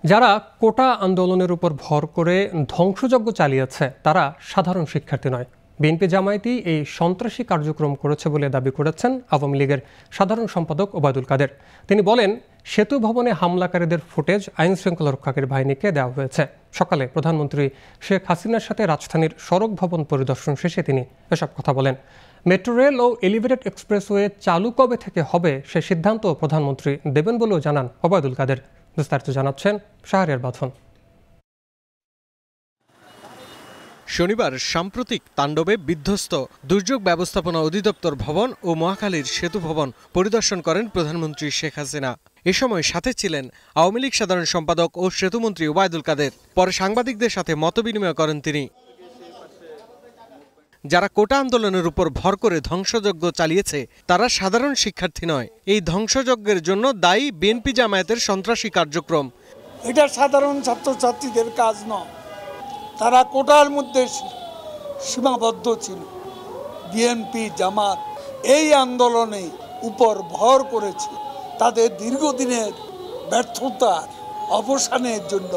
যারা কোটা আন্দোলনের উপর ভর করে ধ্বংসযজ্ঞ চালিয়েছে তারা সাধারণ শিক্ষার্থী নয়। বিএনপি জামায়াতই এই সন্ত্রাসী কার্যক্রম করেছে বলে দাবি করেছেন আওয়ামী লীগের সাধারণ সম্পাদক ওবায়দুল কাদের। তিনি বলেন, সেতু ভবনে হামলাকারীদের ফুটেজ আইন শৃঙ্খলা রক্ষাকারী বাহিনীকে দেওয়া হয়েছে। সকালে প্রধানমন্ত্রী শেখ হাসিনার সাথে রাজধানীর সড়ক ভবন পরিদর্শন শেষে তিনি এসব কথা বলেন। মেট্রো রেল ও এলিভেটেড এক্সপ্রেসওয়ে চালু কবে থেকে হবে সে সিদ্ধান্ত প্রধানমন্ত্রী দেবেন বলেও জানান ওবায়দুল কাদের। বিস্তারিত জানাচ্ছেন শাহরিয়ার বাঁধন। শনিবার সাম্প্রতিক তাণ্ডবে বিধ্বস্ত দুর্যোগ ব্যবস্থাপনা অধিদপ্তর ভবন ও মহাখালীর সেতু ভবন পরিদর্শন করেন প্রধানমন্ত্রী শেখ হাসিনা। এ সময় সাথে ছিলেন আওয়ামী লীগ সাধারণ সম্পাদক ও সেতুমন্ত্রী ওবায়দুল কাদের। পরে সাংবাদিকদের সাথে মতবিনিময় করেন তিনি। যারা কোটা আন্দোলনের উপর ভর করে ধ্বংসযজ্ঞ চালিয়েছে তারা সাধারণ শিক্ষার্থী নয়। এই ধ্বংসযজ্ঞের জন্য দায়ী বিএনপি জামায়াতের সন্ত্রাসী কার্যক্রম। এটা সাধারণ ছাত্রছাত্রীদের কাজ নয়, তারা কোটার মধ্যে সীমাবদ্ধ ছিল। বিএনপি জামাত এই আন্দোলনে উপর ভর করেছে তাদের দীর্ঘদিনের ব্যর্থতার অবসানের জন্য।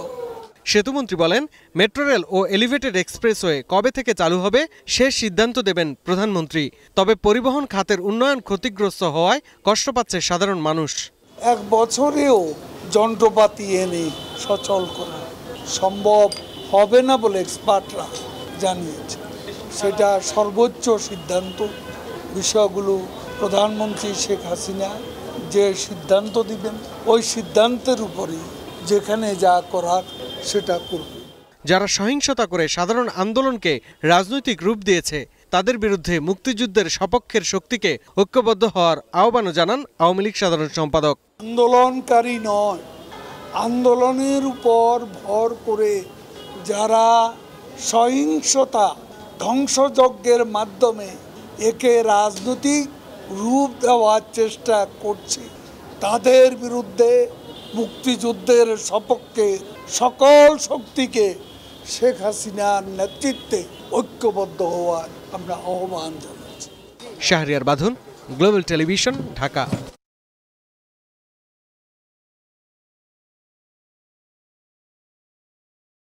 সেতুমন্ত্রী বলেন, মেট্রো রেল ও এলিভেটেড এক্সপ্রেসওয়ে কবে থেকে চালু হবে সে সিদ্ধান্ত দেবেন প্রধানমন্ত্রী। তবে পরিবহন খাতের উন্নয়ন ক্ষতিগ্রস্ত হওয়ায় কষ্ট পাচ্ছে সাধারণ মানুষ। এক বছরেও যন্ত্রপাতি এনে সচল করা সম্ভব হবে না বলে এক্সপার্টরা জানিয়েছে। সেটা সর্বোচ্চ সিদ্ধান্ত। বিষয়গুলো প্রধানমন্ত্রী শেখ হাসিনা যে সিদ্ধান্ত দিবেন ওই সিদ্ধান্তের উপরে যেখানে যা করার সেটা করবে। যারা সহিংসতা করে সাধারণ আন্দোলনকে রাজনৈতিক রূপ দিয়েছে তাদের বিরুদ্ধে মুক্তিযুদ্ধের সপক্ষের শক্তিকে ঐক্যবদ্ধ হওয়ার আহ্বানও জানান আওয়ামী লীগ সাধারণ সম্পাদক। আন্দোলনকারী নয়, আন্দোলনের উপর ভর করে যারা সহিংসতা ধ্বংসযজ্ঞের মাধ্যমে একে রাজনৈতিক রূপ দেওয়ার চেষ্টা করছে তাদের বিরুদ্ধে মুক্তিযুদ্ধের সপক্ষে সকল শক্তিকে শেখ হাসিনার নেতৃত্বে ঐক্যবদ্ধ হওয়ার আমরা আহ্বান জানাচ্ছি। শাহরিয়ার বাঁধন, গ্লোবাল টেলিভিশন, ঢাকা।